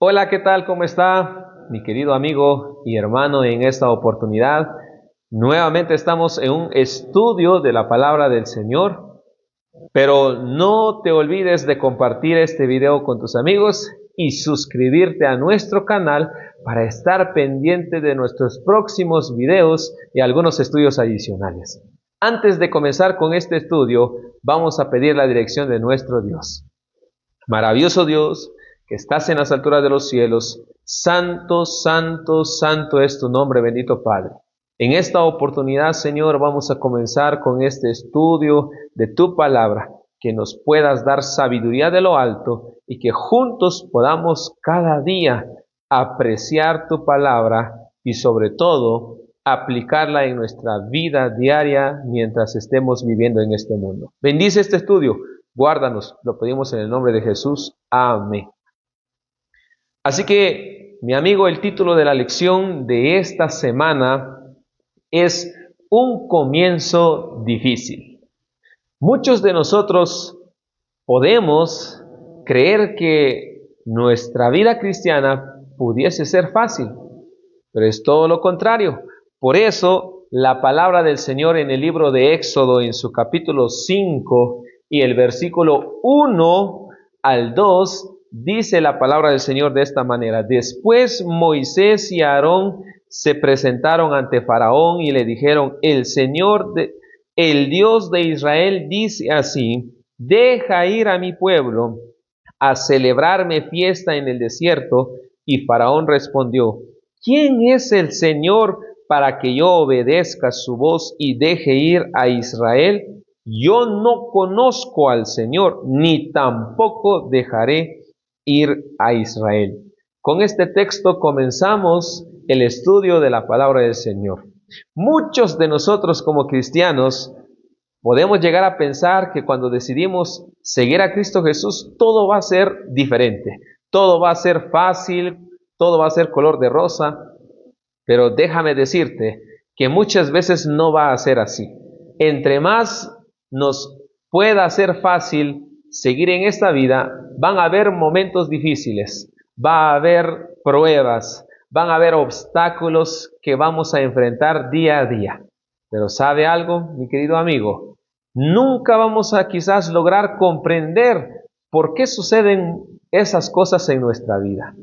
Hola, ¿qué tal? ¿Cómo está mi querido amigo y hermano? En esta oportunidad, nuevamente estamos en un estudio de la palabra del Señor, pero no te olvides de compartir este video con tus amigos y suscribirte a nuestro canal para estar pendiente de nuestros próximos videos y algunos estudios adicionales. Antes de comenzar con este estudio, vamos a pedir la dirección de nuestro Dios. Maravilloso Dios, que estás en las alturas de los cielos, santo, santo, santo es tu nombre, bendito Padre. En esta oportunidad, Señor, vamos a comenzar con este estudio de tu palabra, que nos puedas dar sabiduría de lo alto y que juntos podamos cada día apreciar tu palabra y sobre todo aplicarla en nuestra vida diaria mientras estemos viviendo en este mundo. Bendice este estudio. Guárdanos, lo pedimos en el nombre de Jesús. Amén. Así que, mi amigo, el título de la lección de esta semana es Un comienzo difícil. Muchos de nosotros podemos creer que nuestra vida cristiana pudiese ser fácil, pero es todo lo contrario. Por eso, la palabra del Señor en el libro de Éxodo, en su capítulo 5, y el versículo 1 al 2, dice la palabra del Señor de esta manera: Después Moisés y Aarón se presentaron ante Faraón y le dijeron: el Dios de Israel dice así: deja ir a mi pueblo a celebrarme fiesta en el desierto. Y Faraón respondió: ¿quién es el Señor para que yo obedezca su voz y deje ir a Israel? Yo no conozco al Señor, ni tampoco dejaré ir a Israel. Con este texto comenzamos el estudio de la palabra del Señor. Muchos de nosotros como cristianos podemos llegar a pensar que cuando decidimos seguir a Cristo Jesús, todo va a ser diferente, todo va a ser fácil, todo va a ser color de rosa, pero déjame decirte que muchas veces no va a ser así. Entre más nos pueda ser fácil seguir en esta vida, van a haber momentos difíciles, va a haber pruebas, van a haber obstáculos que vamos a enfrentar día a día. Pero ¿sabe algo, mi querido amigo? Nunca vamos a quizás lograr comprender por qué suceden esas cosas en nuestra vida.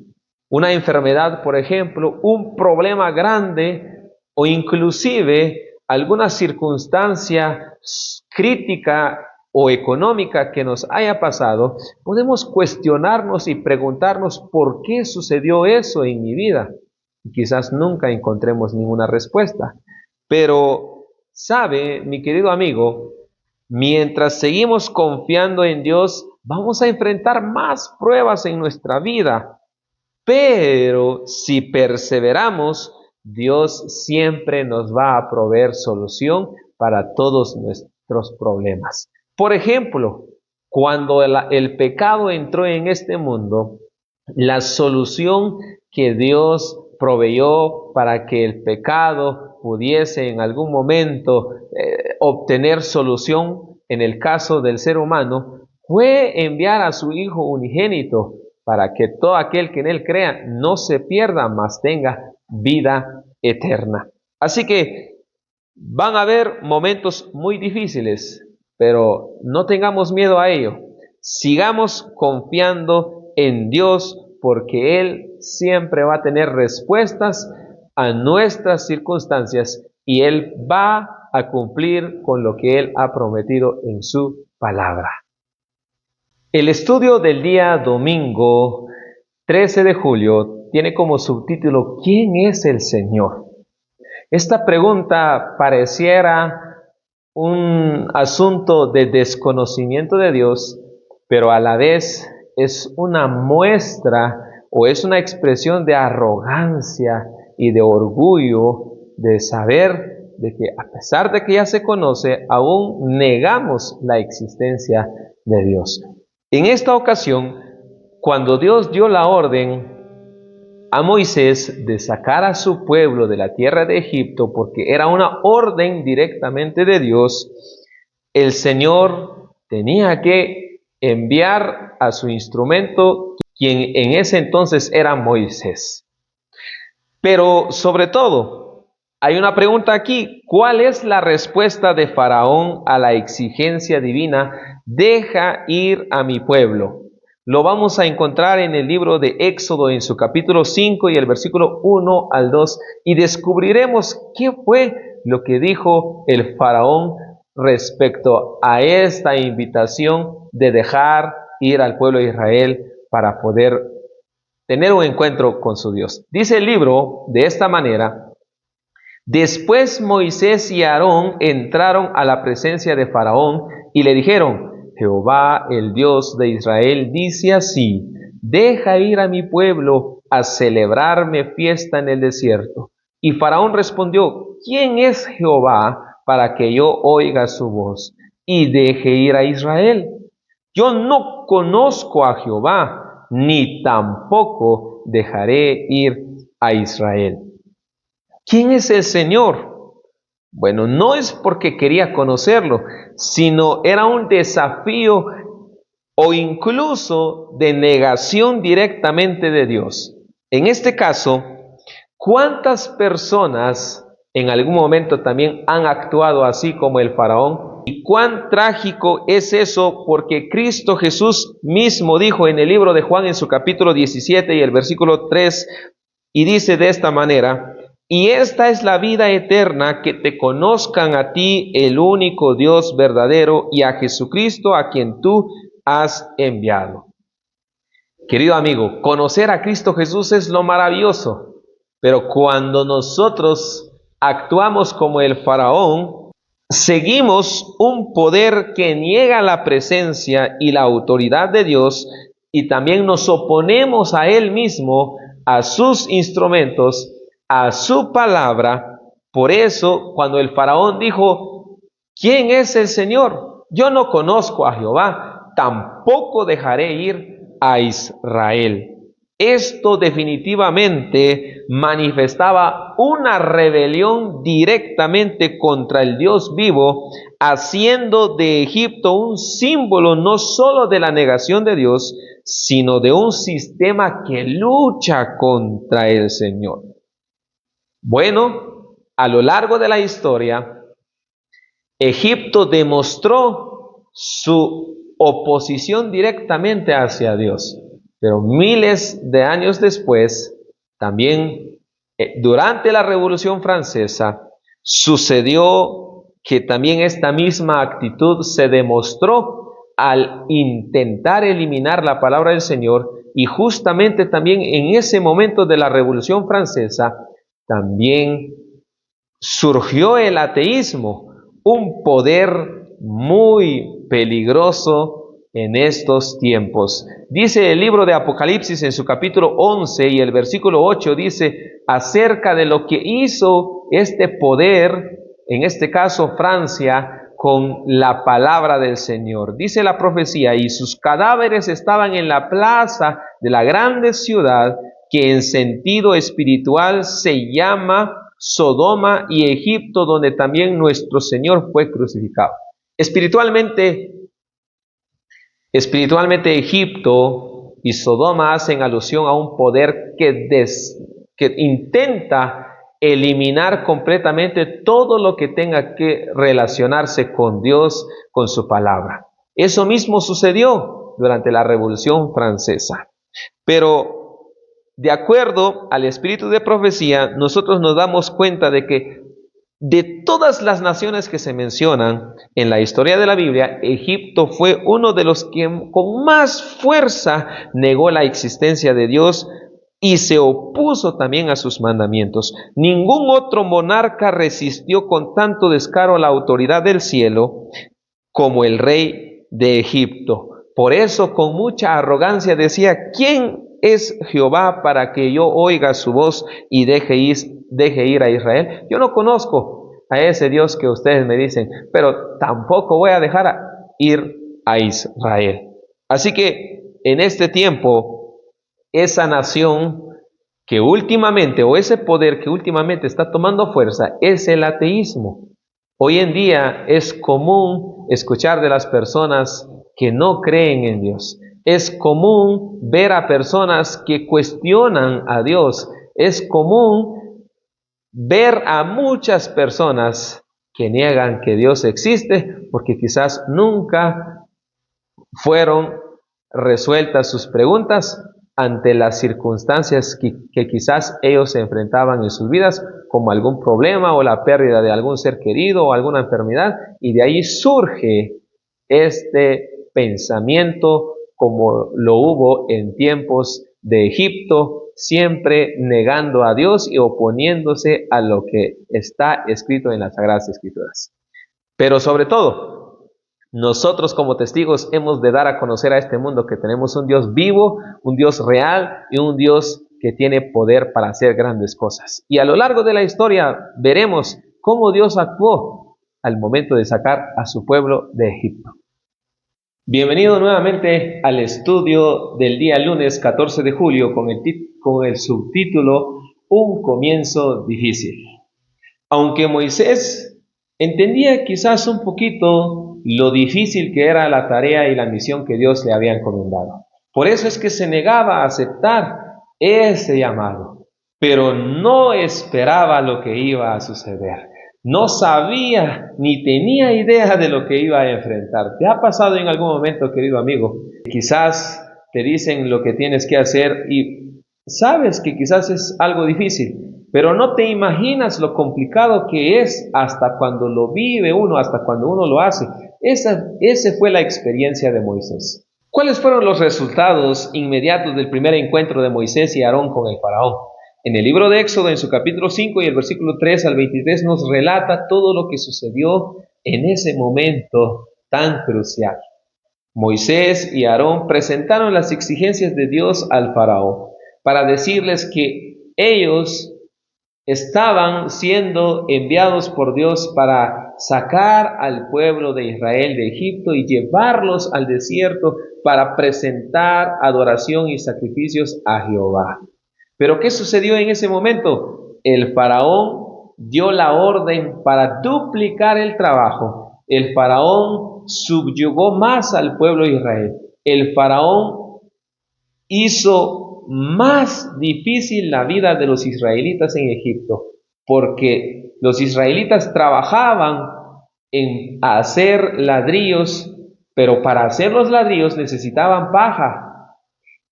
Una enfermedad, por ejemplo, un problema grande o inclusive alguna circunstancia crítica o económica que nos haya pasado, podemos cuestionarnos y preguntarnos por qué sucedió eso en mi vida. Y quizás nunca encontremos ninguna respuesta. Pero, ¿sabe, mi querido amigo? Mientras seguimos confiando en Dios, vamos a enfrentar más pruebas en nuestra vida. Pero si perseveramos, Dios siempre nos va a proveer solución para todos nuestros problemas. Por ejemplo, cuando el pecado entró en este mundo, la solución que Dios proveyó para que el pecado pudiese en algún momento obtener solución en el caso del ser humano fue enviar a su Hijo unigénito para que todo aquel que en él crea no se pierda, mas tenga vida eterna. Así que van a haber momentos muy difíciles, pero no tengamos miedo a ello. Sigamos confiando en Dios porque Él siempre va a tener respuestas a nuestras circunstancias y Él va a cumplir con lo que Él ha prometido en su palabra. El estudio del día domingo 13 de julio tiene como subtítulo ¿Quién es el Señor? Esta pregunta pareciera un asunto de desconocimiento de Dios, pero a la vez es una muestra o es una expresión de arrogancia y de orgullo de saber de que a pesar de que ya se conoce, aún negamos la existencia de Dios. En esta ocasión, cuando Dios dio la orden a Moisés de sacar a su pueblo de la tierra de Egipto, porque era una orden directamente de Dios, el Señor tenía que enviar a su instrumento, quien en ese entonces era Moisés. Pero sobre todo, hay una pregunta aquí: ¿cuál es la respuesta de Faraón a la exigencia divina? Deja ir a mi pueblo. Lo vamos a encontrar en el libro de Éxodo, en su capítulo 5 y el versículo 1 al 2, y descubriremos qué fue lo que dijo el Faraón respecto a esta invitación de dejar ir al pueblo de Israel para poder tener un encuentro con su Dios. Dice el libro de esta manera: después Moisés y Aarón entraron a la presencia de Faraón y le dijeron: Jehová, el Dios de Israel, dice así: deja ir a mi pueblo a celebrarme fiesta en el desierto. Y Faraón respondió: ¿quién es Jehová para que yo oiga su voz y deje ir a Israel? Yo no conozco a Jehová, ni tampoco dejaré ir a Israel. ¿Quién es el Señor? Bueno, no es porque quería conocerlo, sino era un desafío o incluso de negación directamente de Dios. En este caso, ¿cuántas personas en algún momento también han actuado así como el faraón? Y cuán trágico es eso, porque Cristo Jesús mismo dijo en el libro de Juan, en su capítulo 17 y el versículo 3, y dice de esta manera: y esta es la vida eterna, que te conozcan a ti, el único Dios verdadero, y a Jesucristo, a quien tú has enviado. Querido amigo, conocer a Cristo Jesús es lo maravilloso, pero cuando nosotros actuamos como el faraón, seguimos un poder que niega la presencia y la autoridad de Dios, y también nos oponemos a Él mismo, a sus instrumentos, a su palabra. Por eso, cuando el faraón dijo: ¿quién es el Señor? Yo no conozco a Jehová, tampoco dejaré ir a Israel. Esto definitivamente manifestaba una rebelión directamente contra el Dios vivo, haciendo de Egipto un símbolo no solo de la negación de Dios, sino de un sistema que lucha contra el Señor. Bueno, a lo largo de la historia, Egipto demostró su oposición directamente hacia Dios. Pero miles de años después, también durante la Revolución Francesa, sucedió que también esta misma actitud se demostró al intentar eliminar la palabra del Señor, y justamente también en ese momento de la Revolución Francesa, también surgió el ateísmo, un poder muy peligroso en estos tiempos. Dice el libro de Apocalipsis en su capítulo 11 y el versículo 8, dice acerca de lo que hizo este poder, en este caso Francia, con la palabra del Señor. Dice la profecía: y sus cadáveres estaban en la plaza de la grande ciudad, que en sentido espiritual se llama Sodoma y Egipto, donde también nuestro Señor fue crucificado. Espiritualmente Egipto y Sodoma hacen alusión a un poder que intenta eliminar completamente todo lo que tenga que relacionarse con Dios, con su palabra. Eso mismo sucedió durante la Revolución Francesa. Pero de acuerdo al espíritu de profecía, nosotros nos damos cuenta de que de todas las naciones que se mencionan en la historia de la Biblia, Egipto fue uno de los que con más fuerza negó la existencia de Dios y se opuso también a sus mandamientos. Ningún otro monarca resistió con tanto descaro la autoridad del cielo como el rey de Egipto. Por eso, con mucha arrogancia decía: ¿quién es Jehová para que yo oiga su voz y deje ir a Israel? Yo no conozco a ese Dios que ustedes me dicen, pero tampoco voy a dejar ir a Israel. Así que en este tiempo, esa nación que últimamente, o ese poder que últimamente está tomando fuerza, es el ateísmo. Hoy en día es común escuchar de las personas que no creen en Dios. Es común ver a personas que cuestionan a Dios. Es común ver a muchas personas que niegan que Dios existe porque quizás nunca fueron resueltas sus preguntas ante las circunstancias que quizás ellos se enfrentaban en sus vidas, como algún problema o la pérdida de algún ser querido o alguna enfermedad, y de ahí surge este pensamiento como lo hubo en tiempos de Egipto, siempre negando a Dios y oponiéndose a lo que está escrito en las Sagradas Escrituras. Pero sobre todo, nosotros como testigos hemos de dar a conocer a este mundo que tenemos un Dios vivo, un Dios real y un Dios que tiene poder para hacer grandes cosas. Y a lo largo de la historia veremos cómo Dios actuó al momento de sacar a su pueblo de Egipto. Bienvenido nuevamente al estudio del día lunes 14 de julio con el subtítulo Un comienzo difícil. Aunque Moisés entendía quizás un poquito lo difícil que era la tarea y la misión que Dios le había encomendado. Por eso es que se negaba a aceptar ese llamado, pero no esperaba lo que iba a suceder. No sabía ni tenía idea de lo que iba a enfrentar. ¿Te ha pasado en algún momento, querido amigo? Quizás te dicen lo que tienes que hacer y sabes que quizás es algo difícil, pero no te imaginas lo complicado que es hasta cuando lo vive uno, hasta cuando uno lo hace. Esa fue la experiencia de Moisés. ¿Cuáles fueron los resultados inmediatos del primer encuentro de Moisés y Aarón con el faraón? En el libro de Éxodo, en su capítulo 5 y el versículo 3 al 23, nos relata todo lo que sucedió en ese momento tan crucial. Moisés y Aarón presentaron las exigencias de Dios al faraón para decirles que ellos estaban siendo enviados por Dios para sacar al pueblo de Israel de Egipto y llevarlos al desierto para presentar adoración y sacrificios a Jehová. Pero ¿qué sucedió en ese momento? El faraón dio la orden para duplicar el trabajo. El faraón subyugó más al pueblo de Israel. El faraón hizo más difícil la vida de los israelitas en Egipto, porque los israelitas trabajaban en hacer ladrillos, pero para hacer los ladrillos necesitaban paja.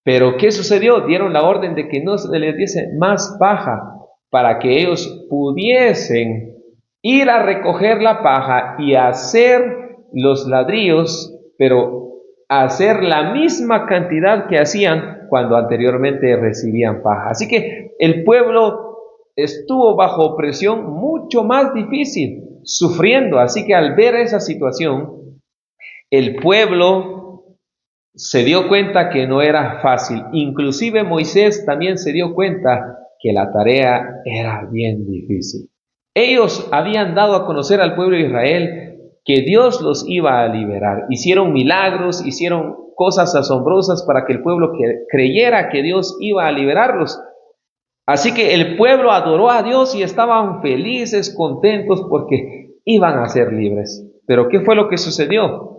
Pero ¿qué sucedió? Dieron la orden de que no se les diese más paja para que ellos pudiesen ir a recoger la paja y hacer los ladrillos, pero hacer la misma cantidad que hacían cuando anteriormente recibían paja. Así que el pueblo estuvo bajo presión mucho más difícil, sufriendo. Así que al ver esa situación, el pueblo se dio cuenta que no era fácil. Inclusive Moisés también se dio cuenta que la tarea era bien difícil. Ellos habían dado a conocer al pueblo de Israel que Dios los iba a liberar. Hicieron milagros, hicieron cosas asombrosas para que el pueblo creyera que Dios iba a liberarlos. Así que el pueblo adoró a Dios y estaban felices, contentos porque iban a ser libres. Pero ¿qué fue lo que sucedió?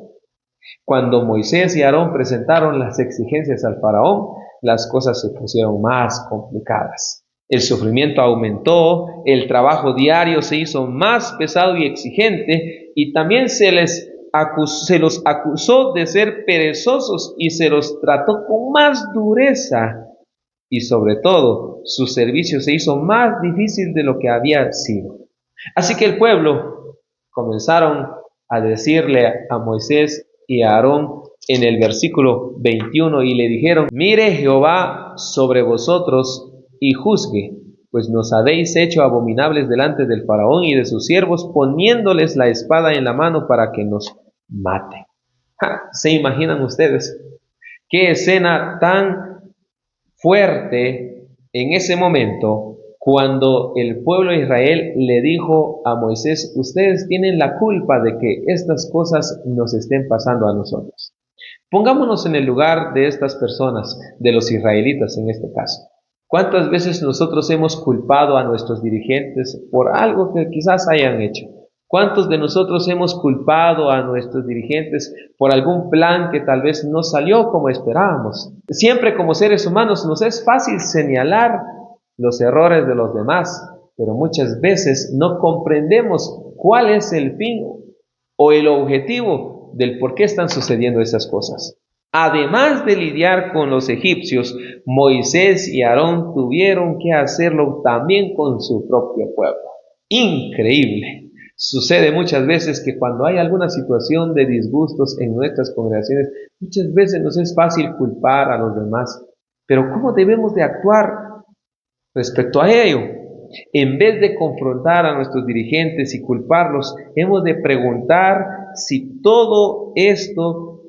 Cuando Moisés y Aarón presentaron las exigencias al faraón, las cosas se pusieron más complicadas. El sufrimiento aumentó, el trabajo diario se hizo más pesado y exigente, y también se los acusó de ser perezosos y se los trató con más dureza. Y sobre todo, su servicio se hizo más difícil de lo que había sido. Así que el pueblo comenzaron a decirle a Moisés y a Aarón en el versículo 21 y le dijeron: mire Jehová sobre vosotros y juzgue, pues nos habéis hecho abominables delante del faraón y de sus siervos, poniéndoles la espada en la mano para que nos mate. ¿Se imaginan ustedes qué escena tan fuerte en ese momento cuando el pueblo de Israel le dijo a Moisés: ustedes tienen la culpa de que estas cosas nos estén pasando a nosotros? Pongámonos en el lugar de estas personas, de los israelitas en este caso. ¿Cuántas veces nosotros hemos culpado a nuestros dirigentes por algo que quizás hayan hecho? ¿Cuántos de nosotros hemos culpado a nuestros dirigentes por algún plan que tal vez no salió como esperábamos? Siempre como seres humanos nos es fácil señalar los errores de los demás, pero muchas veces no comprendemos cuál es el fin o el objetivo del por qué están sucediendo esas cosas. Además de lidiar con los egipcios, Moisés y Aarón tuvieron que hacerlo también con su propio pueblo. Increíble. Sucede muchas veces que cuando hay alguna situación de disgustos en nuestras congregaciones, muchas veces nos es fácil culpar a los demás. Pero ¿cómo debemos de actuar respecto a ello? En vez de confrontar a nuestros dirigentes y culparlos, hemos de preguntar si todo esto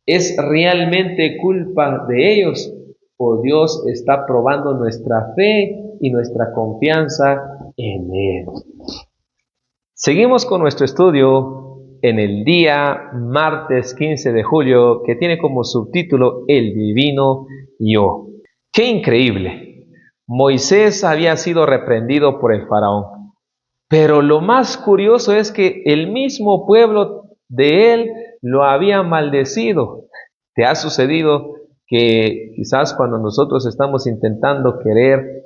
es realmente culpa de ellos o Dios está probando nuestra fe y nuestra confianza en Él. Seguimos con nuestro estudio en el día martes 15 de julio, que tiene como subtítulo El Divino Yo. ¡Qué increíble! Moisés había sido reprendido por el faraón, pero lo más curioso es que el mismo pueblo de él lo había maldecido. ¿Te ha sucedido que quizás cuando nosotros estamos intentando querer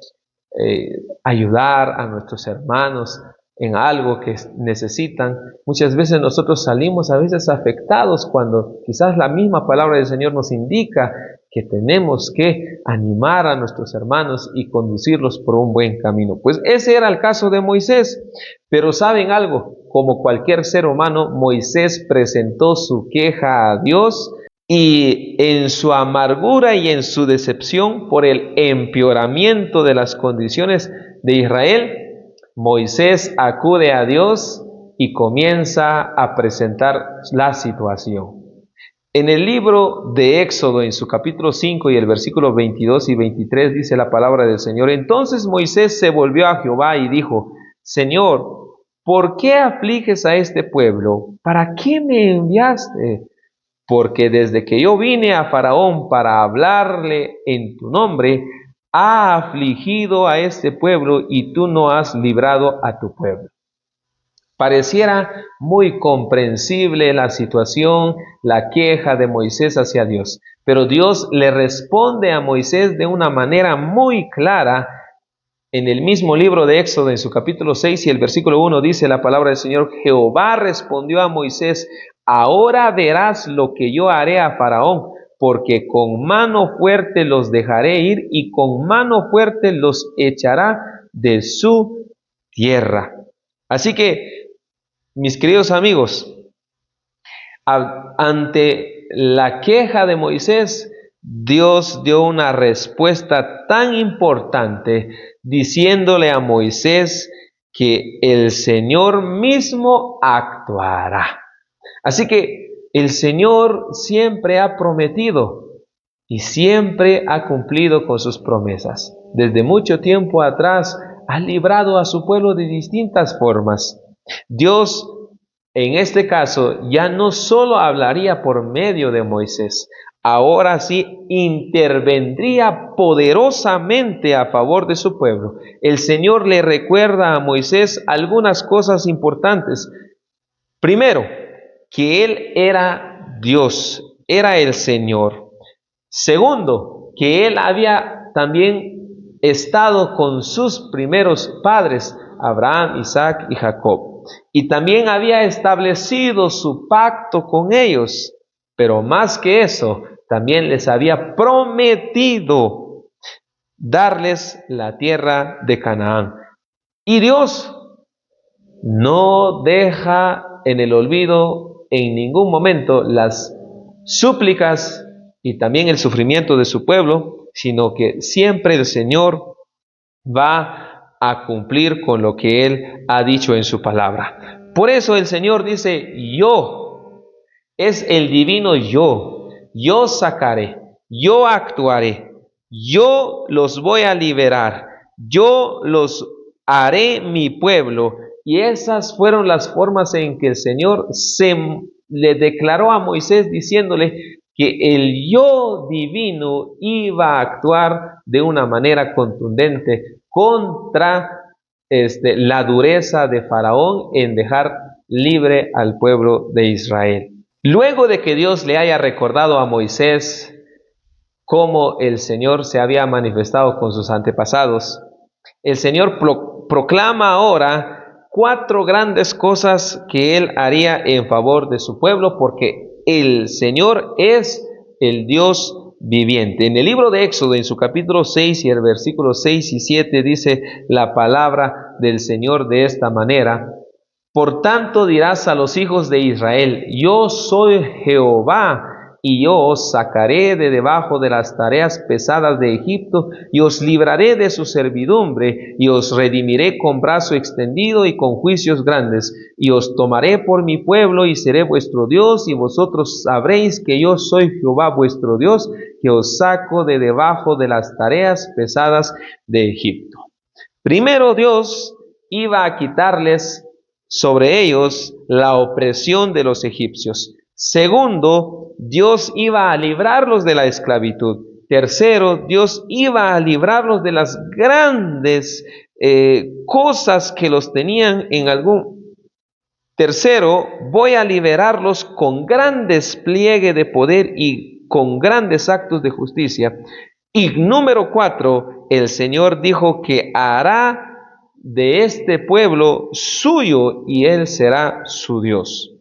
ayudar a nuestros hermanos en algo que necesitan, muchas veces nosotros salimos a veces afectados cuando quizás la misma palabra del Señor nos indica que tenemos que animar a nuestros hermanos y conducirlos por un buen camino? Pues ese era el caso de Moisés. Pero ¿saben algo? Como cualquier ser humano, Moisés presentó su queja a Dios, y en su amargura y en su decepción por el empeoramiento de las condiciones de Israel, Moisés acude a Dios y comienza a presentar la situación. En el libro de Éxodo, en su capítulo 5 y el versículo 22 y 23, dice la palabra del Señor: Entonces Moisés se volvió a Jehová y dijo: Señor, ¿por qué afliges a este pueblo? ¿Para qué me enviaste? Porque desde que yo vine a Faraón para hablarle en tu nombre, ha afligido a este pueblo y tú no has librado a tu pueblo. Pareciera muy comprensible la situación, la queja de Moisés hacia Dios, pero Dios le responde a Moisés de una manera muy clara. En el mismo libro de Éxodo, en su capítulo 6 y el versículo 1, dice la palabra del Señor: Jehová respondió a Moisés: Ahora verás lo que yo haré a Faraón, porque con mano fuerte los dejaré ir y con mano fuerte los echará de su tierra. Así que, mis queridos amigos, ante la queja de Moisés, Dios dio una respuesta tan importante, diciéndole a Moisés que el Señor mismo actuará. Así que el Señor siempre ha prometido y siempre ha cumplido con sus promesas. Desde mucho tiempo atrás ha librado a su pueblo de distintas formas. Dios, en este caso, ya no solo hablaría por medio de Moisés, ahora sí intervendría poderosamente a favor de su pueblo. El Señor le recuerda a Moisés algunas cosas importantes. Primero, que Él era Dios, era el Señor. Segundo, que Él había también estado con sus primeros padres, Abraham, Isaac y Jacob. Y también había establecido su pacto con ellos. Pero más que eso, también les había prometido darles la tierra de Canaán. Y Dios no deja en el olvido en ningún momento las súplicas y también el sufrimiento de su pueblo, sino que siempre el Señor va a cumplir con lo que Él ha dicho en su palabra. Por eso el Señor dice: yo, es el divino yo sacaré, yo actuaré, yo los voy a liberar, yo los haré mi pueblo. Y esas fueron las formas en que el Señor le declaró a Moisés, diciéndole que el yo divino iba a actuar de una manera contundente contra la dureza de Faraón en dejar libre al pueblo de Israel. Luego de que Dios le haya recordado a Moisés cómo el Señor se había manifestado con sus antepasados, el Señor proclama ahora 4 grandes cosas que Él haría en favor de su pueblo, porque el Señor es el Dios viviente. En el libro de Éxodo, en su capítulo 6 y el versículo 6 y 7, dice la palabra del Señor de esta manera: por tanto dirás a los hijos de Israel, yo soy Jehová, y yo os sacaré de debajo de las tareas pesadas de Egipto, y os libraré de su servidumbre, y os redimiré con brazo extendido y con juicios grandes, y os tomaré por mi pueblo, y seré vuestro Dios, y vosotros sabréis que yo soy Jehová vuestro Dios, que os saco de debajo de las tareas pesadas de Egipto. Primero, Dios iba a quitarles sobre ellos la opresión de los egipcios. Segundo, Dios iba a librarlos de la esclavitud. Tercero, Dios iba a librarlos de las grandes cosas que los tenían en algún. Tercero, voy a liberarlos con gran despliegue de poder y con grandes actos de justicia. Y número 4, el Señor dijo que hará de este pueblo suyo y Él será su Dios.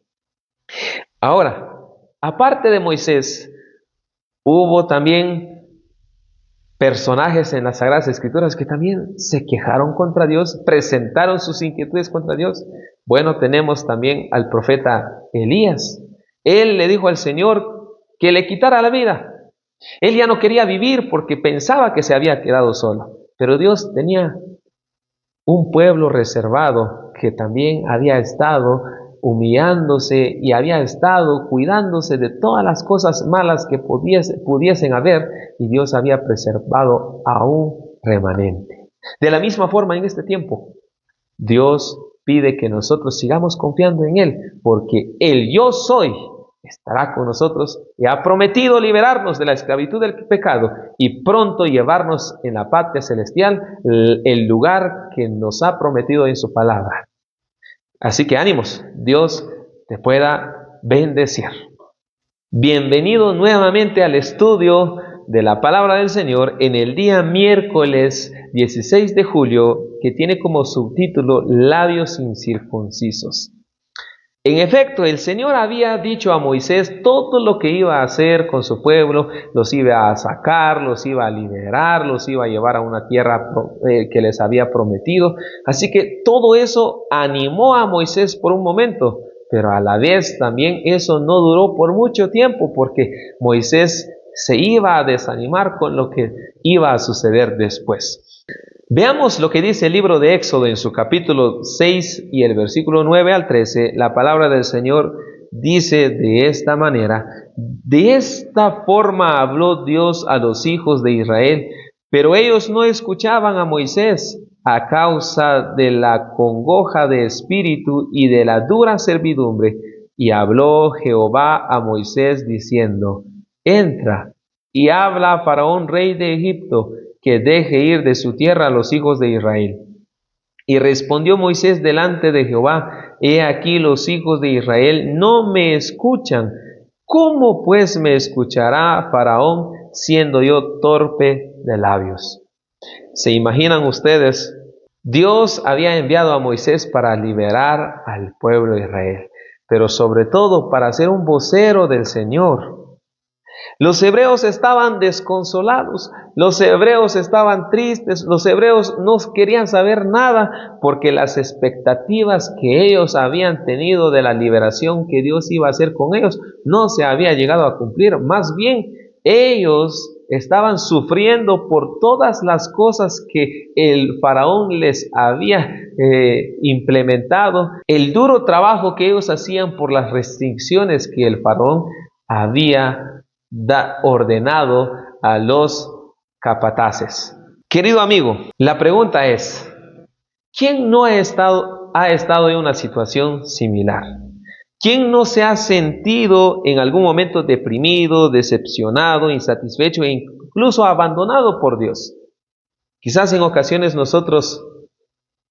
Ahora, aparte de Moisés, hubo también personajes en las Sagradas Escrituras que también se quejaron contra Dios, presentaron sus inquietudes contra Dios. Bueno, tenemos también al profeta Elías. Él le dijo al Señor que le quitara la vida. Él ya no quería vivir porque pensaba que se había quedado solo. Pero Dios tenía un pueblo reservado que también había estado humillándose y había estado cuidándose de todas las cosas malas que pudiesen haber, y Dios había preservado a un remanente. De la misma forma, en este tiempo, Dios pide que nosotros sigamos confiando en Él, porque el yo soy estará con nosotros y ha prometido liberarnos de la esclavitud del pecado y pronto llevarnos en la patria celestial, el lugar que nos ha prometido en su palabra. Así que ánimos, Dios te pueda bendecir. Bienvenido nuevamente al estudio de la palabra del Señor en el día miércoles 16 de julio, que tiene como subtítulo Labios incircuncisos. En efecto, el Señor había dicho a Moisés todo lo que iba a hacer con su pueblo. Los iba a sacar, los iba a liberar, los iba a llevar a una tierra que les había prometido. Así que todo eso animó a Moisés por un momento, pero a la vez también eso no duró por mucho tiempo, porque Moisés se iba a desanimar con lo que iba a suceder después. Veamos lo que dice el libro de Éxodo en su capítulo 6 y el versículo 9 al 13. La palabra del Señor dice de esta manera: de esta forma habló Dios a los hijos de Israel, pero ellos no escuchaban a Moisés a causa de la congoja de espíritu y de la dura servidumbre. Y habló Jehová a Moisés diciendo: entra y habla a Faraón, rey de Egipto, que deje ir de su tierra a los hijos de Israel. Y respondió Moisés delante de Jehová: he aquí los hijos de Israel no me escuchan. ¿Cómo pues me escuchará Faraón, siendo yo torpe de labios? ¿Se imaginan ustedes? Dios había enviado a Moisés para liberar al pueblo de Israel, pero sobre todo para ser un vocero del Señor. Los hebreos estaban desconsolados, los hebreos estaban tristes, los hebreos no querían saber nada porque las expectativas que ellos habían tenido de la liberación que Dios iba a hacer con ellos no se había llegado a cumplir. Más bien, ellos estaban sufriendo por todas las cosas que el faraón les había implementado, el duro trabajo que ellos hacían por las restricciones que el faraón había ordenado a los capataces. Querido amigo, la pregunta es: ¿quién no ha estado en una situación similar? ¿Quién no se ha sentido en algún momento deprimido, decepcionado, insatisfecho e incluso abandonado por Dios? Quizás en ocasiones nosotros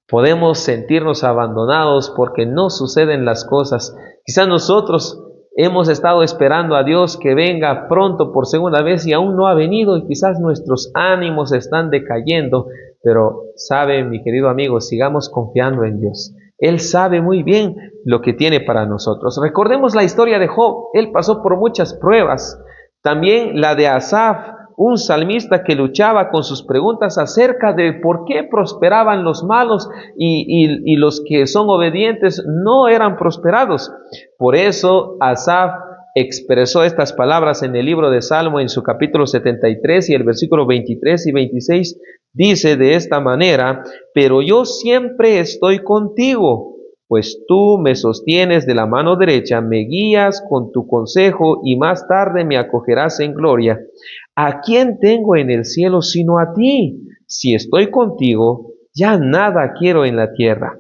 Podemos sentirnos abandonados porque no suceden las cosas. Quizás nosotros hemos estado esperando a Dios que venga pronto por segunda vez y aún no ha venido, y quizás nuestros ánimos están decayendo. Pero sabe, mi querido amigo, sigamos confiando en Dios. Él sabe muy bien lo que tiene para nosotros. Recordemos la historia de Job. Él pasó por muchas pruebas. También la de Asaf, un salmista que luchaba con sus preguntas acerca de por qué prosperaban los malos y los que son obedientes no eran prosperados. Por eso Asaf expresó estas palabras en el libro de Salmo en su capítulo 73 y el versículo 23 y 26 dice de esta manera: pero yo siempre estoy contigo, pues tú me sostienes de la mano derecha, me guías con tu consejo y más tarde me acogerás en gloria. ¿A quién tengo en el cielo sino a ti? Si estoy contigo, ya nada quiero en la tierra.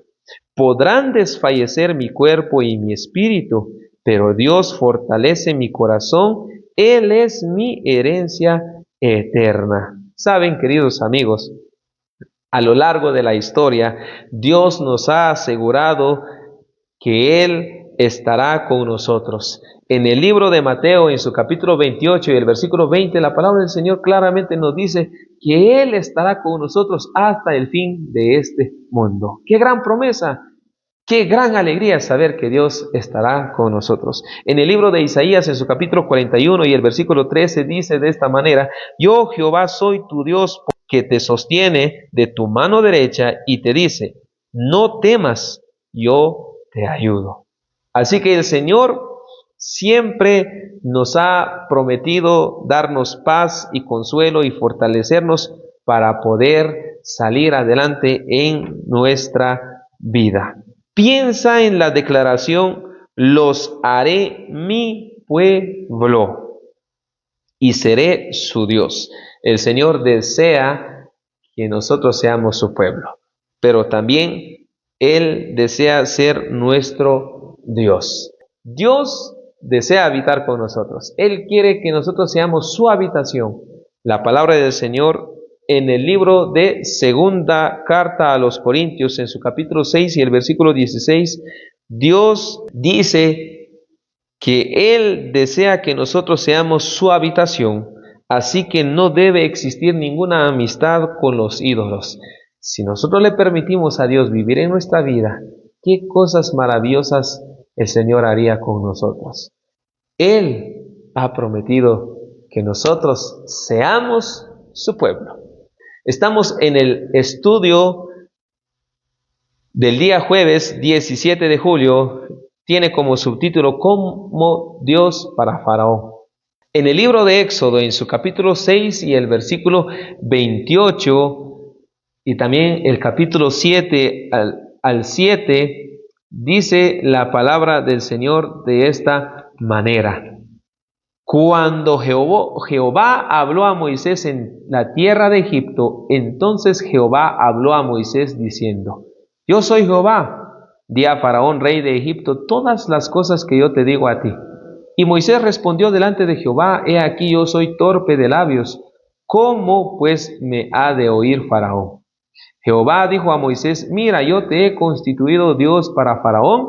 Podrán desfallecer mi cuerpo y mi espíritu, pero Dios fortalece mi corazón. Él es mi herencia eterna. Saben, queridos amigos, a lo largo de la historia, Dios nos ha asegurado que Él estará con nosotros. En el libro de Mateo, en su capítulo 28 y el versículo 20, la palabra del Señor claramente nos dice que Él estará con nosotros hasta el fin de este mundo. ¡Qué gran promesa! ¡Qué gran alegría saber que Dios estará con nosotros! En el libro de Isaías, en su capítulo 41 y el versículo 13, dice de esta manera: yo, Jehová, soy tu Dios, que te sostiene de tu mano derecha y te dice: no temas, yo te ayudo. Así que el Señor siempre nos ha prometido darnos paz y consuelo y fortalecernos para poder salir adelante en nuestra vida. Piensa en la declaración: los haré mi pueblo y seré su Dios. El Señor desea que nosotros seamos su pueblo, pero también Él desea ser nuestro Dios. Dios desea habitar con nosotros. Él quiere que nosotros seamos su habitación. La palabra del Señor en el libro de Segunda Carta a los Corintios, en su capítulo 6 y el versículo 16, Dios dice que Él desea que nosotros seamos su habitación, así que no debe existir ninguna amistad con los ídolos. Si nosotros le permitimos a Dios vivir en nuestra vida, qué cosas maravillosas el Señor haría con nosotros. Él ha prometido que nosotros seamos su pueblo. Estamos en el estudio del día jueves 17 de julio. Tiene como subtítulo: como Dios para Faraón. En el libro de Éxodo, en su capítulo 6 y el versículo 28, y también el capítulo 7 al 7, dice la palabra del Señor de esta manera: cuando Jehová habló a Moisés en la tierra de Egipto, entonces Jehová habló a Moisés diciendo: yo soy Jehová, di a Faraón, rey de Egipto, todas las cosas que yo te digo a ti. Y Moisés respondió delante de Jehová: he aquí yo soy torpe de labios, ¿cómo pues me ha de oír Faraón? Jehová dijo a Moisés: mira, yo te he constituido Dios para Faraón,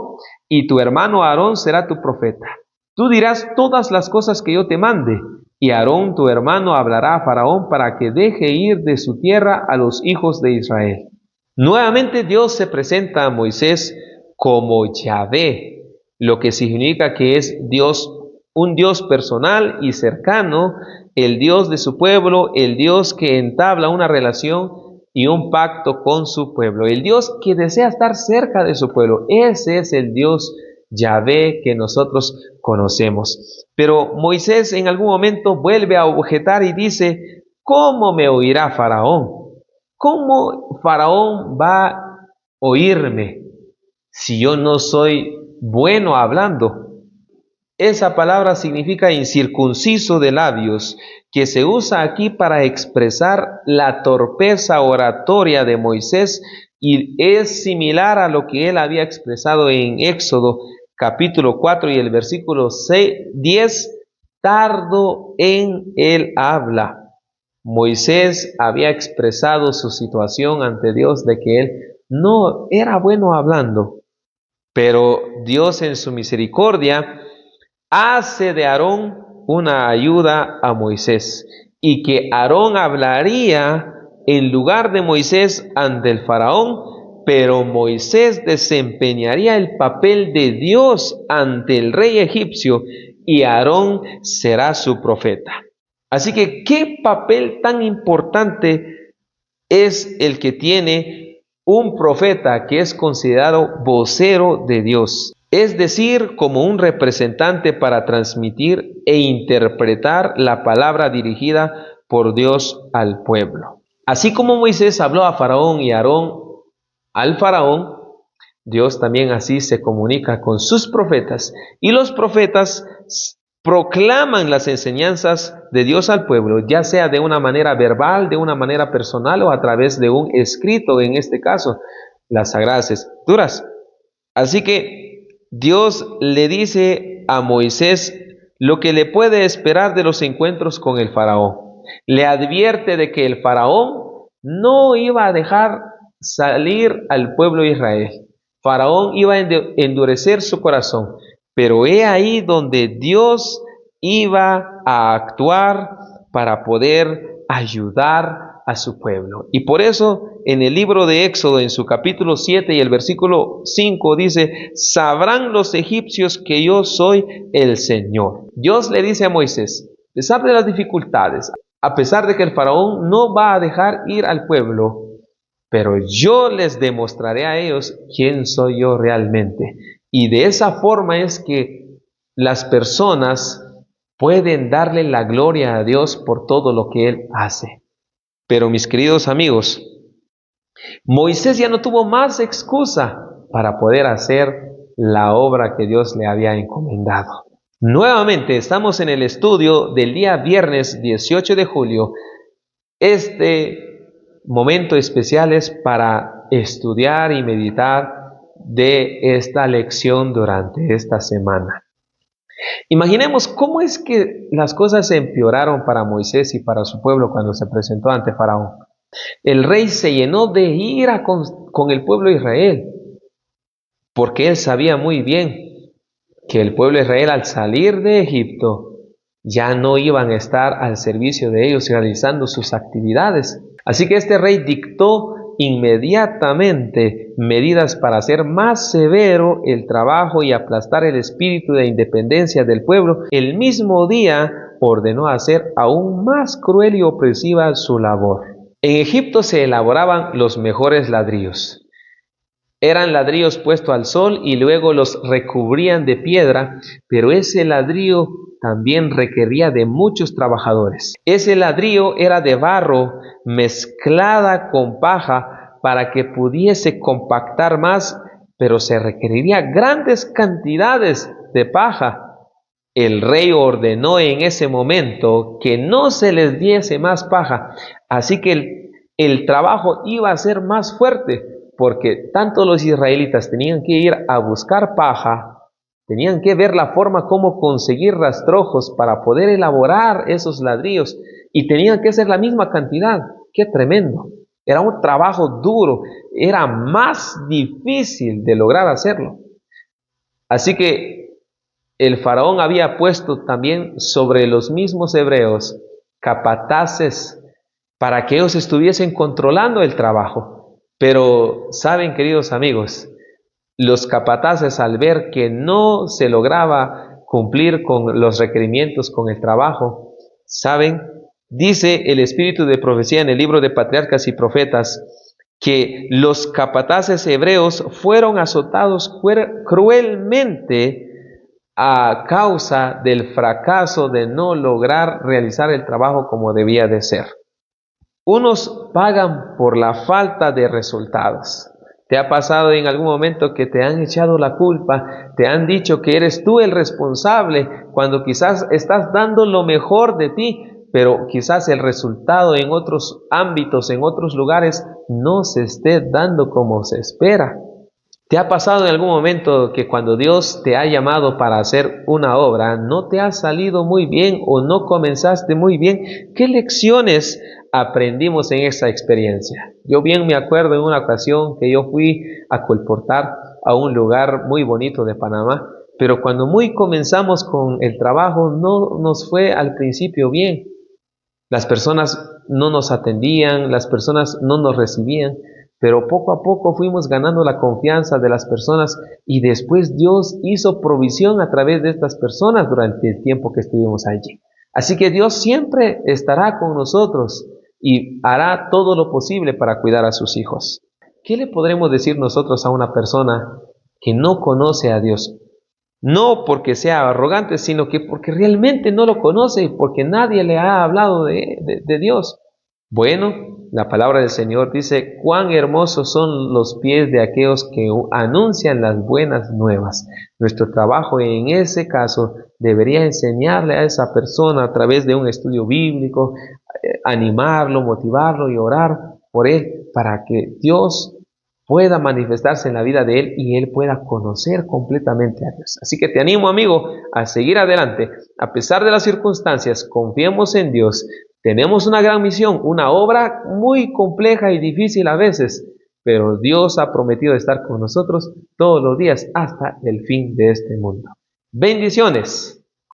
y tu hermano Aarón será tu profeta. Tú dirás todas las cosas que yo te mande, y Aarón tu hermano hablará a Faraón para que deje ir de su tierra a los hijos de Israel. Nuevamente Dios se presenta a Moisés como Yahvé, lo que significa que es Dios, un Dios personal y cercano, el Dios de su pueblo, el Dios que entabla una relación y un pacto con su pueblo, el Dios que desea estar cerca de su pueblo. Ese es el Dios Yahvé que nosotros conocemos. Pero Moisés en algún momento vuelve a objetar y dice: ¿cómo me oirá Faraón? ¿Cómo Faraón va a oírme si yo no soy bueno hablando? Esa palabra significa incircunciso de labios, que se usa aquí para expresar la torpeza oratoria de Moisés, y es similar a lo que él había expresado en Éxodo capítulo 4 y el versículo 10, tardo en el habla. Moisés había expresado su situación ante Dios de que él no era bueno hablando, pero Dios en su misericordia hace de Aarón una ayuda a Moisés, y que Aarón hablaría en lugar de Moisés ante el faraón, pero Moisés desempeñaría el papel de Dios ante el rey egipcio, y Aarón será su profeta. Así que, ¿qué papel tan importante es el que tiene un profeta que es considerado vocero de Dios? Es decir, como un representante para transmitir e interpretar la palabra dirigida por Dios al pueblo. Así como Moisés habló a Faraón y Aarón al Faraón, Dios también así se comunica con sus profetas, y los profetas proclaman las enseñanzas de Dios al pueblo, ya sea de una manera verbal, de una manera personal o a través de un escrito, en este caso, las Sagradas Escrituras. Así que Dios le dice a Moisés lo que le puede esperar de los encuentros con el faraón. Le advierte de que el faraón no iba a dejar salir al pueblo de Israel. Faraón iba a endurecer su corazón, pero he ahí donde Dios iba a actuar para poder ayudar a su pueblo. Y por eso en el libro de Éxodo, en su capítulo 7 y el versículo 5 dice: sabrán los egipcios que yo soy el Señor. Dios le dice a Moisés, a pesar de las dificultades, a pesar de que el faraón no va a dejar ir al pueblo, pero yo les demostraré a ellos quién soy yo realmente. Y de esa forma es que las personas pueden darle la gloria a Dios por todo lo que Él hace. Pero mis queridos amigos, Moisés ya no tuvo más excusa para poder hacer la obra que Dios le había encomendado. Nuevamente estamos en el estudio del día viernes 18 de julio. Este momento especial es para estudiar y meditar de esta lección durante esta semana. Imaginemos cómo es que las cosas se empeoraron para Moisés y para su pueblo cuando se presentó ante Faraón. El rey se llenó de ira con el pueblo de Israel, porque él sabía muy bien que el pueblo de Israel, al salir de Egipto, ya no iban a estar al servicio de ellos realizando sus actividades. Así que este rey dictó inmediatamente medidas para hacer más severo el trabajo y aplastar el espíritu de independencia del pueblo. El mismo día ordenó hacer aún más cruel y opresiva su labor. En Egipto se elaboraban los mejores ladrillos. Eran ladrillos puestos al sol y luego los recubrían de piedra, pero ese ladrillo también requería de muchos trabajadores. Ese ladrillo era de barro mezclada con paja para que pudiese compactar más, pero se requeriría grandes cantidades de paja. El rey ordenó en ese momento que no se les diese más paja, así que el trabajo iba a ser más fuerte, porque tanto los israelitas tenían que ir a buscar paja, tenían que ver la forma cómo conseguir rastrojos para poder elaborar esos ladrillos, y tenían que ser la misma cantidad. ¡Qué tremendo! Era un trabajo duro, era más difícil de lograr hacerlo. Así que el faraón había puesto también sobre los mismos hebreos capataces para que ellos estuviesen controlando el trabajo. Pero, ¿saben, queridos amigos? Los capataces, al ver que no se lograba cumplir con los requerimientos, con el trabajo, ¿saben? Dice el espíritu de profecía en el libro de Patriarcas y Profetas que los capataces hebreos fueron azotados cruelmente a causa del fracaso de no lograr realizar el trabajo como debía de ser. Unos pagan por la falta de resultados. ¿Te ha pasado en algún momento que te han echado la culpa? Te han dicho que eres tú el responsable cuando quizás estás dando lo mejor de ti, pero quizás el resultado en otros ámbitos, en otros lugares, no se esté dando como se espera. ¿Te ha pasado en algún momento que cuando Dios te ha llamado para hacer una obra, no te ha salido muy bien o no comenzaste muy bien? ¿Qué lecciones aprendimos en esa experiencia. Yo bien me acuerdo en una ocasión que yo fui a colportar a un lugar muy bonito de Panamá, pero cuando muy comenzamos con el trabajo no nos fue al principio bien. Las personas no nos atendían, las personas no nos recibían, pero poco a poco fuimos ganando la confianza de las personas y después Dios hizo provisión a través de estas personas durante el tiempo que estuvimos allí. Así que Dios siempre estará con nosotros y hará todo lo posible para cuidar a sus hijos. ¿Qué le podremos decir nosotros a una persona que no conoce a Dios? No porque sea arrogante, sino que porque realmente no lo conoce y porque nadie le ha hablado de Dios. Bueno, la palabra del Señor dice, cuán hermosos son los pies de aquellos que anuncian las buenas nuevas. Nuestro trabajo en ese caso debería enseñarle a esa persona a través de un estudio bíblico, animarlo, motivarlo y orar por él para que Dios pueda manifestarse en la vida de él y él pueda conocer completamente a Dios. Así que te animo, amigo, a seguir adelante. A pesar de las circunstancias, confiemos en Dios. Tenemos una gran misión, una obra muy compleja y difícil a veces, pero Dios ha prometido estar con nosotros todos los días hasta el fin de este mundo. Bendiciones.